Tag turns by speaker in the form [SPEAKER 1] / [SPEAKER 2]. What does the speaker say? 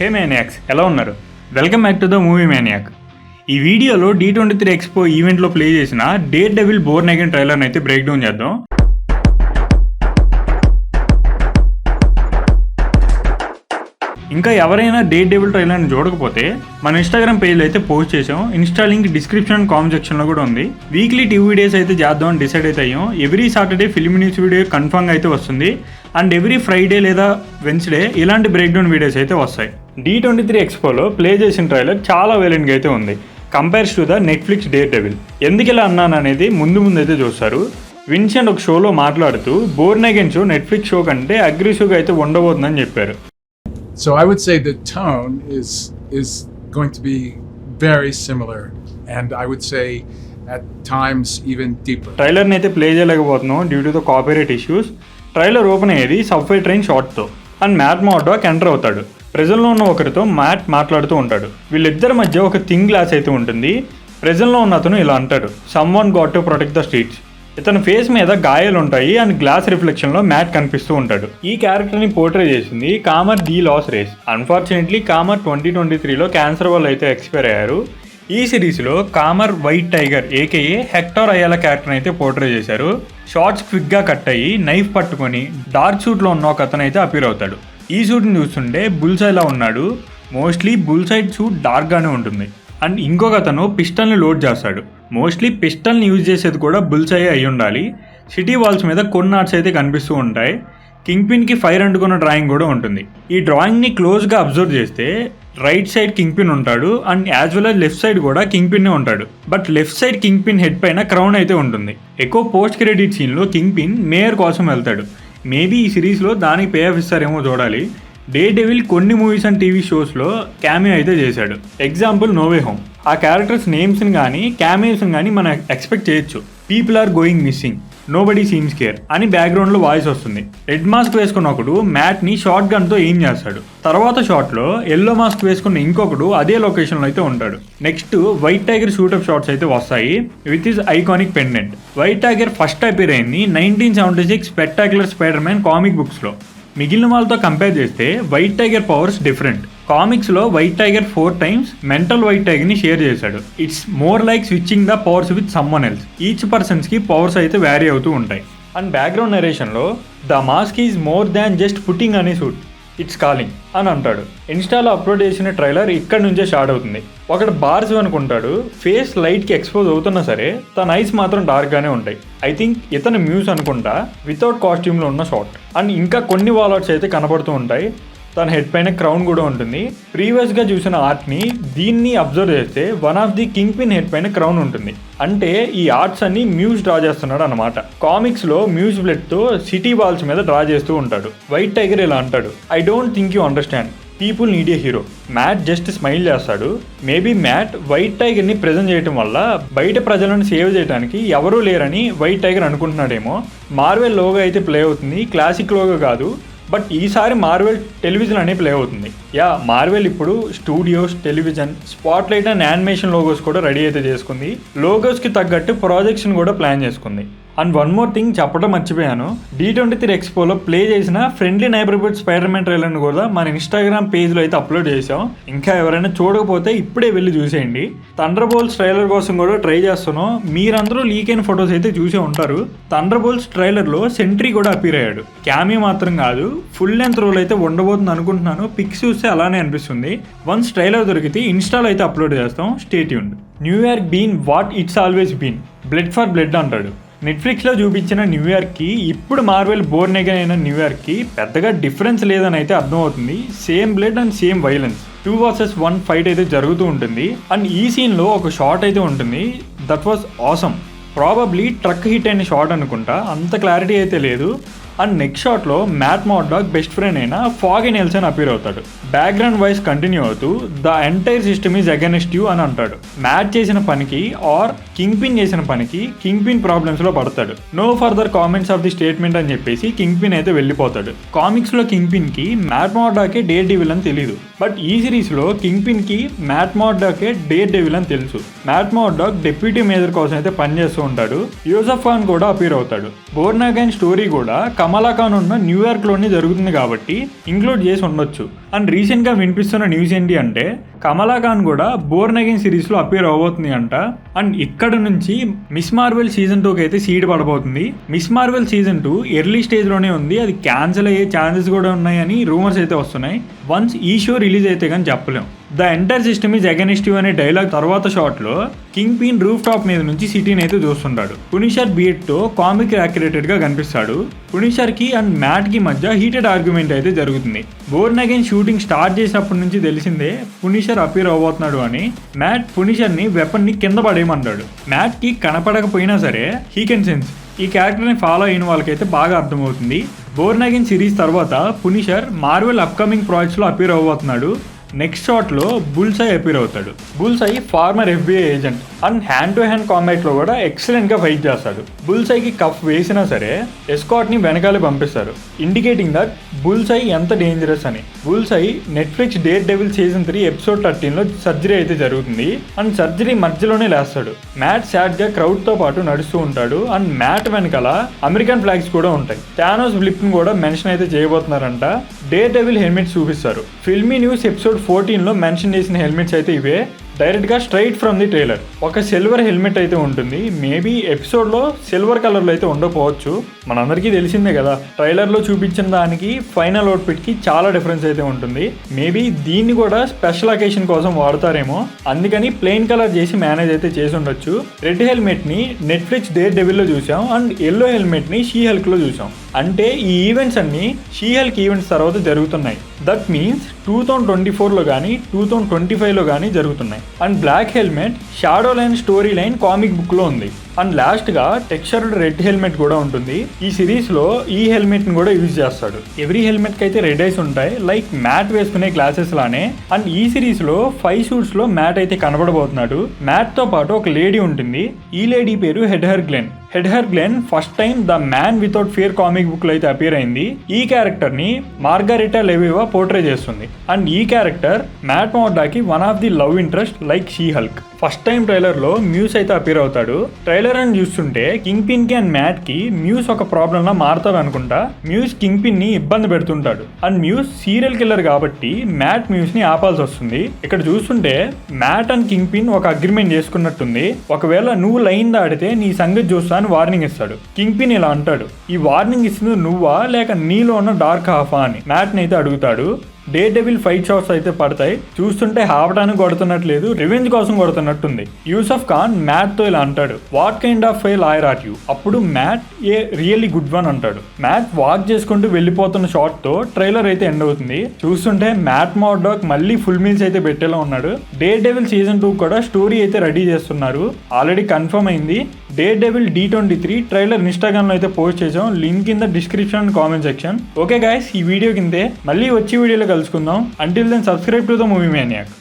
[SPEAKER 1] హే మ్యానియాక్స్, ఎలా ఉన్నారు? Welcome back to the movie maniac. ఈ వీడియోలో D23 ఎక్స్పో ఈవెంట్లో ప్లే చేసిన డేర్ డెవిల్ బోర్న్ అగైన్ ట్రైలర్ని అయితే బ్రేక్ డౌన్ చేద్దాం. ఇంకా ఎవరైనా డేర్ డెవిల్ ట్రైలర్ని చూడకపోతే మన ఇన్స్టాగ్రామ్ పేజ్లో అయితే పోస్ట్ చేసాం. Insta link description and comment సెక్షన్లో కూడా ఉంది. వీక్లీ 2 వీడియోస్ అయితే చేద్దాం అని డిసైడ్ అయితే అయ్యాం. Every Saturday film news video కన్ఫర్మ్గా అయితే వస్తుంది. అండ్ ఎవ్రీ ఫ్రైడే లేదా వెన్స్డే ఇలాంటి బ్రేక్ డౌన్ వీడియోస్ అయితే వస్తాయి. D23 ఎక్స్పోలో ప్లే చేసిన ట్రైలర్ చాలా వేలెంట్గా అయితే ఉంది compares to the Netflix dare devil. ఎందుకు ఇలా అన్నాను అనేది ముందు అయితే చూస్తారు. విన్సెంట్ ఒక షోలో మాట్లాడుతూ Born again show Netflix show కంటే అగ్రెసివ్గా అయితే ఉండబోతుందని చెప్పారు.
[SPEAKER 2] So I would say the tone is going to be very similar, and I would say at times even deeper.
[SPEAKER 1] ట్రైలర్ని అయితే ప్లే చేయలేకపోతున్నాం due to the copyright issues. Trailer open అయ్యేది subway train షాట్తో and Matt Murdock enter అవుతాడు. ప్రెజెంట్లో ఉన్న ఒకరితో mat మాట్లాడుతూ ఉంటాడు. వీళ్ళిద్దరి మధ్య ఒక థింగ్ గ్లాస్ అయితే ఉంటుంది. ప్రెజెంట్లో ఉన్న అతను ఇలా అంటాడు, some one got to protect the streets. ఇతని ఫేస్ మీద గాయాలు ఉంటాయి అండ్ గ్లాస్ రిఫ్లెక్షన్లో మ్యాట్ కనిపిస్తూ ఉంటాడు. ఈ క్యారెక్టర్ని పోర్ట్రే చేసింది Kamar de los Reyes. Unfortunately Kamar 2023లో క్యాన్సర్ వల్ల అయితే ఎక్స్పైర్ అయ్యారు. ఈ సిరీస్లో Kamar White Tiger AKA Hector Ayala క్యారెక్టర్ని అయితే పోర్ట్రే చేశారు. షార్ట్స్ క్విక్గా కట్ అయ్యి నైఫ్ పట్టుకొని డార్క్ సూట్లో ఉన్న ఒక అతను అయితే అపీర్ అవుతాడు. ఈ సూట్ని చూస్తుంటే బుల్సైలా ఉన్నాడు. మోస్ట్లీ బుల్సైడ్ సూట్ డార్క్గానే ఉంటుంది. అండ్ ఇంకొక అతను పిస్టల్ని లోడ్ చేస్తాడు. మోస్ట్లీ పిస్టల్ని యూజ్ చేసేది కూడా బుల్సై అయి ఉండాలి. సిటీ వాల్స్ మీద కొన్ని ఆర్ట్స్ అయితే కనిపిస్తూ ఉంటాయి. కింగ్ పిన్కి ఫైర్ అంటుకున్న డ్రాయింగ్ కూడా ఉంటుంది. ఈ డ్రాయింగ్ని క్లోజ్గా అబ్జర్వ్ చేస్తే రైట్ సైడ్ కింగ్ పిన్ ఉంటాడు and as well as left side కూడా కింగ్ పిన్నే ఉంటాడు. But left side king pin head పైన క్రౌన్ అయితే ఉంటుంది. ఎక్కువ పోస్ట్ క్రెడిట్ సీన్లో కింగ్ పిన్ మేయర్ కోసం వెళ్తాడు. మేబీ ఈ సిరీస్లో దానికి పే ఆఫ్ ఇస్తారేమో చూడాలి. డేర్ డెవిల్ కొన్ని మూవీస్ అండ్ టీవీ షోస్లో క్యామియో అయితే చేశాడు. Example No Way Home. ఆ క్యారెక్టర్స్ నేమ్స్ని కానీ క్యామియోస్ని కానీ మనం ఎక్స్పెక్ట్ చేయొచ్చు. People are going missing, nobody seems care అని బ్యాక్గ్రౌండ్లో వాయిస్ వస్తుంది. రెడ్ మాస్క్ వేసుకున్న ఒకడు మ్యాట్ని షార్ట్ గన్తో ఎయిమ్ చేస్తాడు. తర్వాత షాట్లో ఎల్లో మాస్క్ వేసుకున్న ఇంకొకడు అదే లొకేషన్లో అయితే ఉంటాడు. Next white tiger shoot up shots అయితే వస్తాయి with his iconic pendant. White tiger first appear అయింది 1976 స్పెక్టాక్యులర్ స్పైడర్ మ్యాన్ కామిక్ బుక్స్లో. మిగిలిన వాళ్ళతో కంపేర్ చేస్తే వైట్ టైగర్ పవర్స్ డిఫరెంట్. కామిక్స్లో White Tiger 4 times mental White టైగర్ని షేర్ చేశాడు. It's more like switching the powers with someone else. Each పర్సన్స్కి powers అయితే వ్యారీ అవుతూ ఉంటాయి. అండ్ బ్యాక్గ్రౌండ్ నరేషన్లో the mask is more than just putting on a suit, it's calling అని అంటాడు. ఇన్స్టాలో అప్లోడ్ చేసిన ట్రైలర్ ఇక్కడ నుంచే స్టార్ట్ అవుతుంది. ఒకడు బార్స్ అనుకుంటాడు. ఫేస్ లైట్కి ఎక్స్పోజ్ అవుతున్నా సరే తన ఐస్ మాత్రం డార్క్గానే ఉంటాయి. ఐ థింక్ ఇతను మ్యూజ్ అనుకుంటా వితౌట్ కాస్ట్యూమ్లో ఉన్న షాట్. అండ్ ఇంకా కొన్ని వాలర్స్ అయితే కనబడుతూ ఉంటాయి. తన హెడ్ పైన క్రౌన్ కూడా ఉంటుంది. ప్రీవియస్గా చూసిన ఆర్ట్ని దీన్ని అబ్జర్వ్ చేస్తే one of the Kingpin head పైన క్రౌన్ ఉంటుంది. అంటే ఈ ఆర్ట్స్ అన్ని మ్యూజ్ డ్రా చేస్తున్నాడు అనమాట. కామిక్స్లో మ్యూజ్ బ్లడ్తో సిటీ వాల్స్ మీద డ్రా చేస్తూ ఉంటాడు. వైట్ టైగర్ ఇలా అంటాడు, I don't think you understand, people need a hero. Matt just smile చేస్తాడు. మేబీ మ్యాట్ వైట్ టైగర్ని ప్రెజెంట్ చేయడం వల్ల బయట ప్రజలను సేవ్ చేయడానికి ఎవరూ లేరని వైట్ టైగర్ అనుకుంటున్నాడేమో. మార్వెల్ లోగో అయితే ప్లే అవుతుంది, క్లాసిక్ లోగో కాదు. బట్ ఈసారి మార్వెల్ టెలివిజన్ అనే ప్లే అవుతుంది. మార్వెల్ ఇప్పుడు studios, television, spotlight and animation logos కూడా రెడీ అయితే చేసుకుంది. లోగోస్కి తగ్గట్టు ప్రాజెక్ట్స్ని కూడా ప్లాన్ చేసుకుంది. అండ్ వన్ మోర్ థింగ్ చెప్పడం మర్చిపోయాను. D23 ఎక్స్పోలో ప్లే చేసిన ఫ్రెండ్లీ నైబర్హుడ్ స్పైడర్ మ్యాన్ ట్రైలర్ని కూడా మన ఇన్స్టాగ్రామ్ పేజ్లో అయితే అప్లోడ్ చేసాం. ఇంకా ఎవరైనా చూడకపోతే ఇప్పుడే వెళ్ళి చూసేయండి. థండర్ బోల్ట్స్ ట్రైలర్ కోసం కూడా ట్రై చేస్తున్నాం. మీరందరూ లీక్ అయిన ఫొటోస్ అయితే చూసే ఉంటారు. థండర్ బోల్ట్స్ ట్రైలర్లో సెంట్రీ కూడా అపీర్ అయ్యాడు. క్యామియో మాత్రం కాదు, ఫుల్ లెంత్ రోల్ అయితే ఉండబోతుంది అనుకుంటున్నాను. పిక్స్ చూస్తే అలానే అనిపిస్తుంది. వన్స్ ట్రైలర్ దొరికితే ఇన్స్టాలో అయితే అప్లోడ్ చేస్తాం. Stay tuned. New York been what it's always been, blood for blood అంటాడు. నెట్ఫ్లిక్స్లో చూపించిన న్యూయార్క్కి ఇప్పుడు మార్వెల్ బోర్న్ అగైన్ అయిన న్యూయార్క్కి పెద్దగా డిఫరెన్స్ లేదని అయితే అర్థమవుతుంది. Same blood and same violence. 2 vs 1 fight అయితే జరుగుతూ ఉంటుంది. అండ్ ఈ సీన్లో ఒక షాట్ అయితే ఉంటుంది. That was awesome. Probably truck hit అయిన షాట్ అనుకుంటా, అంత క్లారిటీ అయితే లేదు. అండ్ నెక్స్ట్ షాట్లో మ్యాట్ మోర్డాక్ బెస్ట్ ఫ్రెండ్ అయిన ఫాగీ నెల్సన్ అపీర్ అవుతాడు. బ్యాక్గ్రౌండ్ వాయిస్ కంటిన్యూ అవుతూ the entire system is against you అని అంటాడు. మ్యాట్ చేసిన పనికి ఆర్ కింగ్ పిన్ చేసిన పనికి కింగ్ పిన్ ప్రాబ్లమ్స్లో పడతాడు. No further comments of the statement అని చెప్పేసి కింగ్ పిన్ అయితే వెళ్ళిపోతాడు. కామిక్స్లో కింగ్ పిన్కి మ్యాట్ మోర్డాకే డేర్ డెవిల్ అని తెలియదు. బట్ ఈ సిరీస్లో కింగ్ పిన్కి మ్యాట్ మోర్డాకే డేర్ డెవిల్ అని తెలుసు. మ్యాట్ మోర్డాక్ డెప్యూటీ మేజర్ కోసం అయితే పనిచేస్తూ ఉంటాడు. యూసఫ్ ఖాన్ కూడా అపీర్ అవుతాడు. బోర్న్ అగైన్ స్టోరీ కూడా కమలా ఖాన్ ఉన్న న్యూయార్క్లోనే జరుగుతుంది కాబట్టి ఇంక్లూడ్ చేసి ఉండొచ్చు. అండ్ రీసెంట్గా వినిపిస్తున్న న్యూస్ ఏంటి అంటే కమలా ఖాన్ కూడా బోర్న్ అగైన్ సిరీస్లో అపేర్ అవబోతుంది అంట. అండ్ ఇక్కడ నుంచి మిస్ మార్వెల్ సీజన్ 2కి అయితే సీడ్ పడబోతుంది. మిస్ మార్వెల్ సీజన్ 2 ఎర్లీ స్టేజ్లోనే ఉంది, అది క్యాన్సిల్ అయ్యే ఛాన్సెస్ కూడా ఉన్నాయని రూమర్స్ అయితే వస్తున్నాయి. వన్స్ ఈ షో రిలీజ్ అయితే కానీ చెప్పలేం. The entire system is against you అనే డైలాగ్ తర్వాత షాట్లో కింగ్ పిన్ రూఫ్ టాప్ మీద నుంచి సిటీని అయితే చూస్తుంటాడు. పునిషర్ బీట్తో కామిక్ యాక్యురేటెడ్గా కనిపిస్తాడు. పునిషర్కి అండ్ మ్యాట్కి మధ్య హీటెడ్ ఆర్గ్యుమెంట్ అయితే జరుగుతుంది. బోర్న్ అగైన్ షూటింగ్ స్టార్ట్ చేసినప్పటి నుంచి తెలిసిందే పునిషర్ అపీర్ అవబోతున్నాడు అని. మ్యాట్ పునిషర్ని వెపన్ని కింద పడేయమంటాడు. మ్యాట్కి కనపడకపోయినా సరే హీ కెన్ సెన్స్. ఈ క్యారెక్టర్ని ఫాలో అయిన వాళ్ళకైతే బాగా అర్థమవుతుంది. బోర్న్ అగైన్ సిరీస్ తర్వాత పునిషర్ మార్వెల్ అప్కమింగ్ ప్రాజెక్ట్స్లో అపీర్ అవబోతున్నాడు. నెక్స్ట్ షాట్లో బుల్సై అపీర్ అవుతాడు. Bullseye former FBI agent and hand to hand కాంబాట్లో కూడా ఎక్సలెంట్గా ఫైట్ చేస్తాడు. బుల్సైకి కఫ్ వేసినా సరే ఎస్కాట్ని వెనకాలే పంపిస్తారు, ఇండికేటింగ్ దట్ బుల్సై ఎంత డేంజరస్ అని. Bullseye Netflix Daredevil season 3 episode 13లో సర్జరీ అయితే జరుగుతుంది అండ్ సర్జరీ మధ్యలోనే లేస్తాడు. మ్యాట్ సాడ్గా క్రౌడ్తో పాటు నడుస్తూ ఉంటాడు అండ్ మ్యాట్ వెనకాల అమెరికన్ ఫ్లాగ్స్ కూడా ఉంటాయి. థానోస్ బ్లిప్ని కూడా మెన్షన్ అయితే చేయబోతున్నారంట. డేర్ డెవిల్ హెల్మెట్స్ చూపిస్తారు. ఫిల్మీ న్యూస్ ఎపిసోడ్ 14లో మెన్షన్ చేసిన హెల్మెట్స్ అయితే ఇవే, డైరెక్ట్గా స్ట్రైట్ ఫ్రమ్ ది ట్రైలర్. ఒక సిల్వర్ హెల్మెట్ అయితే ఉంటుంది. మేబీ ఎపిసోడ్లో సిల్వర్ కలర్లో అయితే ఉండకపోవచ్చు. మనందరికీ తెలిసిందే కదా, ట్రైలర్లో చూపించిన దానికి ఫైనల్ అవుట్ఫిట్కి చాలా డిఫరెన్స్ అయితే ఉంటుంది. మేబీ దీన్ని కూడా స్పెషల్ అకేషన్ కోసం వాడతారేమో, అందుకని ప్లెయిన్ కలర్ చేసి మేనేజ్ అయితే చేసి ఉండొచ్చు. రెడ్ హెల్మెట్ని నెట్ఫ్లిక్స్ డేర్ డెవిల్లో చూసాం అండ్ ఎల్లో హెల్మెట్ని షీ హల్క్లో చూసాం. అంటే ఈ ఈవెంట్స్ అన్నీ షీ హల్క్ ఈవెంట్స్ తర్వాత జరుగుతున్నాయి. దట్ మీన్స్ 2024లో కానీ 2025లో కానీ జరుగుతున్నాయి. And black helmet shadow line story line comic బుక్లో ఉంది. అండ్ లాస్ట్గా టెక్స్చర్డ్ రెడ్ హెల్మెట్ కూడా ఉంటుంది. ఈ సిరీస్లో ఈ హెల్మెట్ని కూడా యూజ్ చేస్తాడు. ఎవ్రీ హెల్మెట్కి అయితే రెడ్ ఐస్ ఉంటాయి, లైక్ మ్యాట్ వేసుకునే గ్లాసెస్ లానే. అండ్ ఈ సిరీస్లో 5 షూట్స్లో మ్యాట్ అయితే కనబడబోతున్నాడు. మ్యాట్తో పాటు ఒక లేడీ ఉంటుంది. ఈ లేడీ పేరు Heather Glenn. Heather Glenn first time the man without fear comic బుక్లో అయితే అపీర్ అయింది. ఈ క్యారెక్టర్ని మార్గరిటా లెవివా పోర్ట్రే చేస్తుంది. అండ్ ఈ క్యారెక్టర్ మ్యాట్ మోర్డాకి one of the love interest like She Hulk. First time ట్రైలర్లో మ్యూస్ అయితే అపీర్ అవుతాడు. ట్రైలర్ అని చూస్తుంటే కింగ్ పిన్ కి అండ్ మ్యాట్ కి మ్యూస్ ఒక ప్రాబ్లం లా మారుతాడు అనుకుంటా. మ్యూస్ కింగ్ పిన్ ని ఇబ్బంది పెడుతుంటాడు అండ్ మ్యూస్ సీరియల్ కిల్లర్ కాబట్టి మ్యాట్ మ్యూస్ ని ఆపాల్సి వస్తుంది. ఇక్కడ చూస్తుంటే మ్యాట్ అండ్ కింగ్ పిన్ ఒక అగ్రిమెంట్ చేసుకున్నట్టుంది. ఒకవేళ నువ్వు లైన్ దాడితే నీ సంగతి చూస్తా అని వార్నింగ్ ఇస్తాడు. కింగ్ పిన్ ఇలా అంటాడు, ఈ వార్నింగ్ ఇస్తుంది నువ్వా లేక నీలో ఉన్న డార్క్ హాఫా అని మ్యాట్ ని అయితే అడుగుతాడు. డేర్ డెవిల్ ఫైట్ షాట్స్ అయితే పడతాయి. చూస్తుంటే ఆపడానికి కొడుతున్నట్లేదు, రివెంజ్ కోసం కొడుతున్నట్టుంది. యూసఫ్ ఖాన్ మ్యాట్ తో ఇలా అంటాడు, what kind of A lawyer are you? అప్పుడు మ్యాట్ ఏ రియల్లీ గుడ్ వన్ అంటాడు. మ్యాట్ వాక్ చేసుకుంటూ వెళ్ళిపోతున్న షాట్ తో ట్రైలర్ అయితే ఎండ్ అవుతుంది. చూస్తుంటే మ్యాట్ మోర్డాక్ మళ్ళీ ఫుల్ మీల్స్ అయితే పెట్టేలా ఉన్నాడు. డేర్ డెవిల్ సీజన్ 2 కూడా స్టోరీ అయితే రెడీ చేస్తున్నారు. ఆల్రెడీ కన్ఫర్మ్ అయింది. Daredevil D23 trailer Instagram లో అయితే పోస్ట్ చేసాం. లింక్ కింద description comment section. Okay guys, ఈ వీడియో కిందే మళ్ళీ వచ్చే వీడియోలో కలుసుకుందాం. Until then subscribe to the movie maniac.